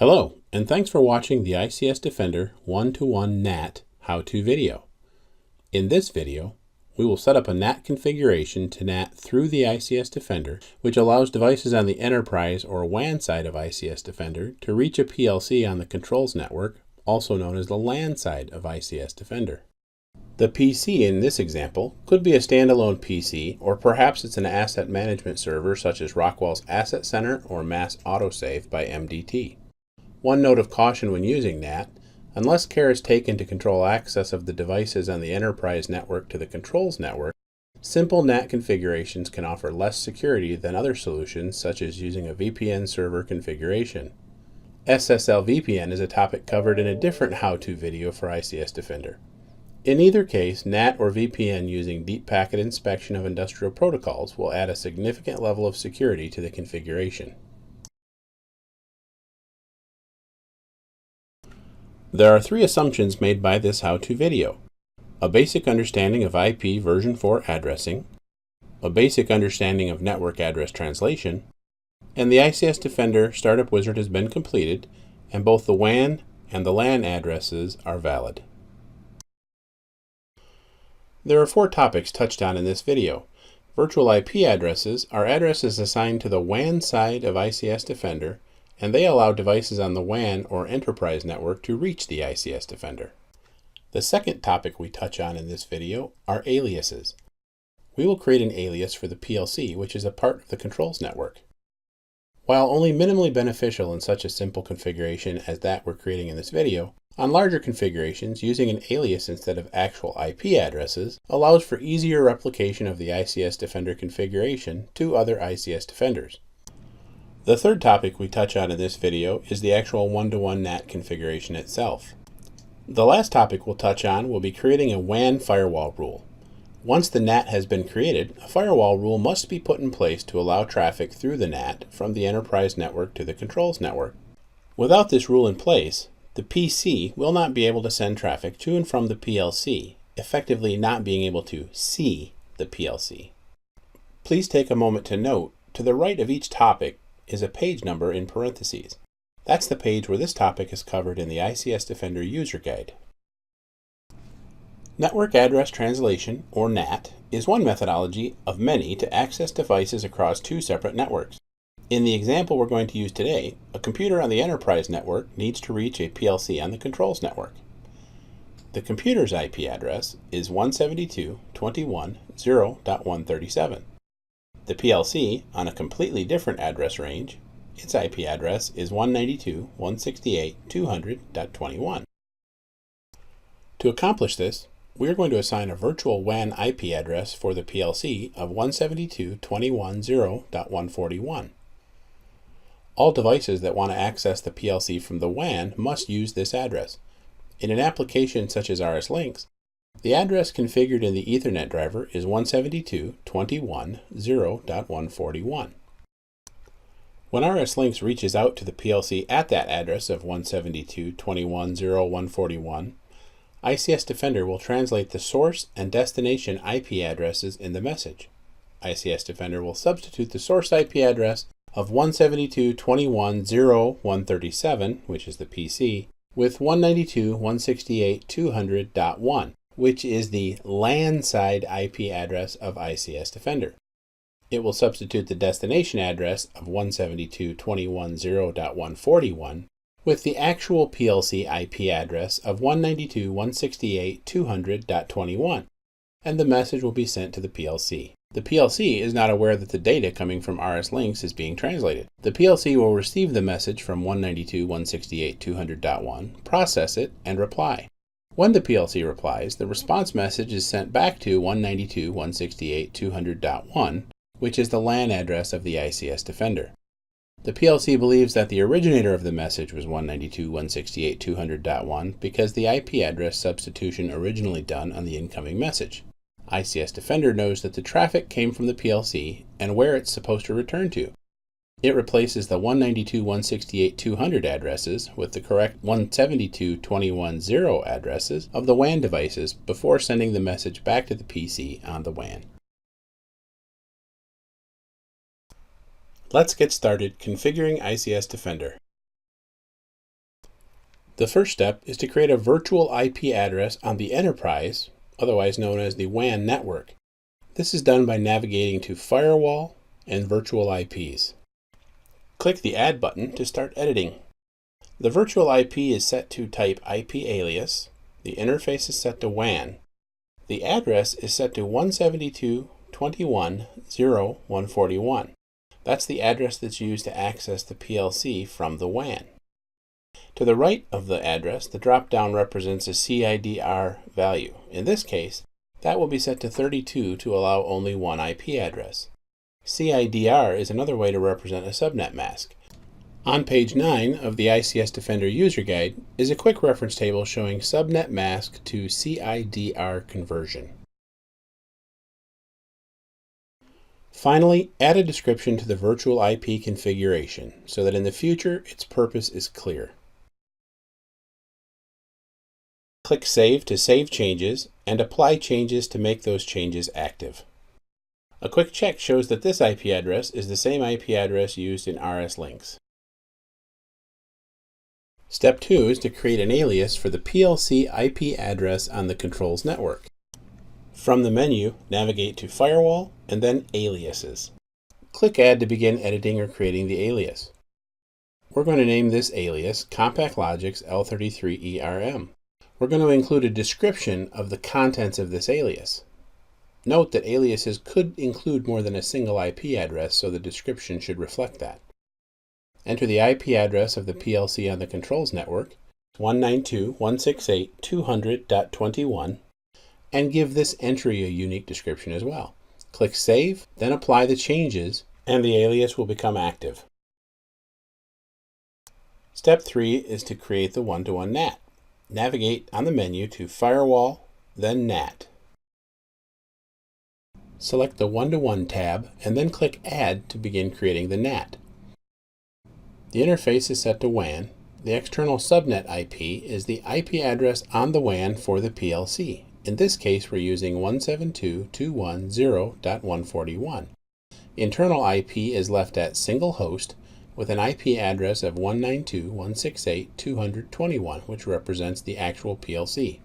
Hello, and thanks for watching the ICS-Defender one-to-one NAT How To video. In this video, we will set up a NAT configuration to NAT through the ICS-Defender, which allows devices on the enterprise or WAN side of ICS-Defender to reach a PLC on the controls network, also known as the LAN side of ICS-Defender. The PC in this example could be a standalone PC, or perhaps it's an asset management server such as Rockwell's Asset Center or Mass Autosave by MDT. One note of caution when using NAT: unless care is taken to control access of the devices on the enterprise network to the controls network, simple NAT configurations can offer less security than other solutions such as using a VPN server configuration. SSL VPN is a topic covered in a different how-to video for ICS-Defender. In either case, NAT or VPN using deep packet inspection of industrial protocols will add a significant level of security to the configuration. There are three assumptions made by this how-to video: a basic understanding of IP version 4 addressing, a basic understanding of network address translation, and the ICS-Defender startup wizard has been completed, and both the WAN and the LAN addresses are valid. There are four topics touched on in this video. Virtual IP addresses are addresses assigned to the WAN side of ICS-Defender, and they allow devices on the WAN or enterprise network to reach the ICS-Defender. The second topic we touch on in this video are aliases. We will create an alias for the PLC, which is a part of the controls network. While only minimally beneficial in such a simple configuration as that we're creating in this video, on larger configurations, using an alias instead of actual IP addresses allows for easier replication of the ICS-Defender configuration to other ICS-Defenders. The third topic we touch on in this video is the actual one-to-one NAT configuration itself. The last topic we'll touch on will be creating a WAN firewall rule. Once the NAT has been created, a firewall rule must be put in place to allow traffic through the NAT from the enterprise network to the controls network. Without this rule in place, the PC will not be able to send traffic to and from the PLC, effectively not being able to see the PLC. Please take a moment to note, to the right of each topic is a page number in parentheses. That's the page where this topic is covered in the ICS-Defender user guide. Network address translation, or NAT, is one methodology of many to access devices across two separate networks. In the example we're going to use today, a computer on the enterprise network needs to reach a PLC on the controls network. The computer's IP address is 172.1.0.137. The PLC, on a completely different address range, its IP address is 192.168.200.21. To accomplish this, we are going to assign a virtual WAN IP address for the PLC of 172.21.0.141. All devices that want to access the PLC from the WAN must use this address. In an application such as RS-Links, the address configured in the Ethernet driver is 172.21.0.141. When RS-Links reaches out to the PLC at that address of 172.21.0.141, ICS-Defender will translate the source and destination IP addresses in the message. ICS-Defender will substitute the source IP address of 172.21.0.137, which is the PC, with 192.168.200.1, which is the LAN side IP address of ICS-Defender. It will substitute the destination address of 172.21.0.141 with the actual PLC IP address of 192.168.200.21, and the message will be sent to the PLC. The PLC is not aware that the data coming from RS-Links is being translated. The PLC will receive the message from 192.168.200.1, process it, and reply. When the PLC replies, the response message is sent back to 192.168.200.1, which is the LAN address of the ICS-Defender. The PLC believes that the originator of the message was 192.168.200.1 because the IP address substitution originally done on the incoming message. ICS-Defender knows that the traffic came from the PLC and where it's supposed to return to. It replaces the 192.168.200 addresses with the correct 172.21.0 addresses of the WAN devices before sending the message back to the PC on the WAN. Let's get started configuring ICS-Defender. The first step is to create a virtual IP address on the enterprise, otherwise known as the WAN network. This is done by navigating to Firewall and Virtual IPs. Click the Add button to start editing. The virtual IP is set to type IP alias, the interface is set to WAN, the address is set to 172.21.0.141. That's the address that's used to access the PLC from the WAN. To the right of the address, the drop-down represents a CIDR value. In this case, that will be set to 32 to allow only one IP address. CIDR is another way to represent a subnet mask. On page 9 of the ICS-Defender user guide is a quick reference table showing subnet mask to CIDR conversion. Finally, add a description to the virtual IP configuration so that in the future its purpose is clear. Click Save to save changes and apply changes to make those changes active. A quick check shows that this IP address is the same IP address used in RS links. Step 2 is to create an alias for the PLC IP address on the controls network. From the menu, navigate to Firewall and then Aliases. Click Add to begin editing or creating the alias. We're going to name this alias Compact Logix L33ERM. We're going to include a description of the contents of this alias. Note that aliases could include more than a single IP address, so the description should reflect that. Enter the IP address of the PLC on the controls network, 192.168.200.21, and give this entry a unique description as well. Click Save, then apply the changes, and the alias will become active. Step 3 is to create the one-to-one NAT. Navigate on the menu to Firewall, then NAT. Select the One-to-One tab and then click Add to begin creating the NAT. The interface is set to WAN. The external subnet IP is the IP address on the WAN for the PLC. In this case, we're using 172.210.141. Internal IP is left at single host with an IP address of 192.168.200.21, which represents the actual PLC.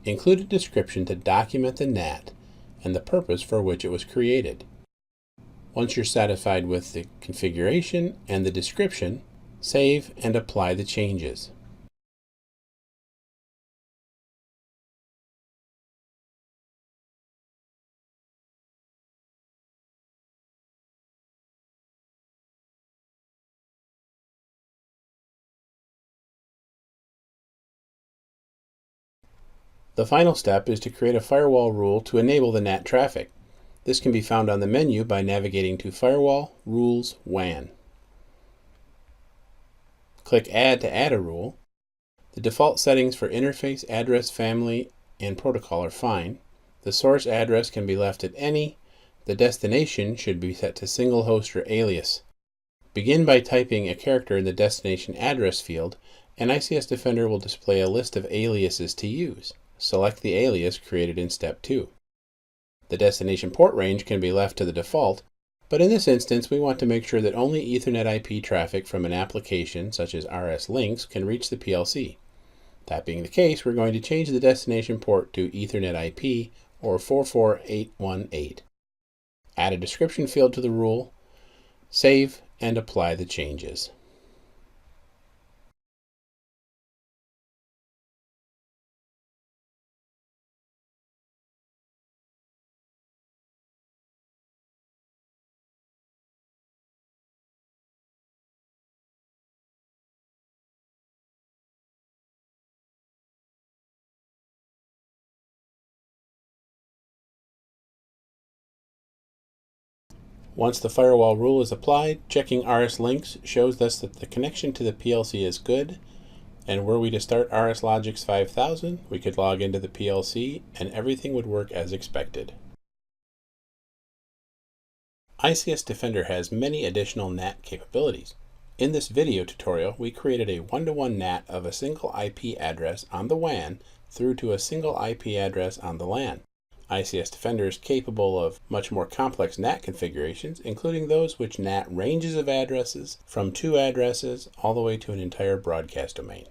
Include a description to document the NAT and the purpose for which it was created. Once you're satisfied with the configuration and the description, save and apply the changes. The final step is to create a firewall rule to enable the NAT traffic. This can be found on the menu by navigating to Firewall, Rules, WAN. Click Add to add a rule. The default settings for interface, address, family, and protocol are fine. The source address can be left at any. The destination should be set to single host or alias. Begin by typing a character in the destination address field, and ICS-Defender will display a list of aliases to use. Select the alias created in Step 2. The destination port range can be left to the default, but in this instance we want to make sure that only Ethernet IP traffic from an application such as RS links can reach the PLC. That being the case, we're going to change the destination port to Ethernet IP or 44818. Add a description field to the rule, save, and apply the changes. Once the firewall rule is applied, checking RS links shows us that the connection to the PLC is good, and were we to start RS Logix 5000, we could log into the PLC and everything would work as expected. ICS-Defender has many additional NAT capabilities. In this video tutorial, we created a one-to-one NAT of a single IP address on the WAN through to a single IP address on the LAN. ICS-Defender is capable of much more complex NAT configurations, including those which NAT ranges of addresses from 2 addresses all the way to an entire broadcast domain.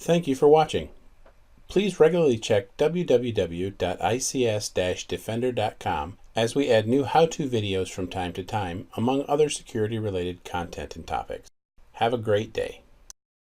Thank you for watching. Please regularly check www.ics-defender.com as we add new how-to videos from time to time, among other security-related content and topics. Have a great day.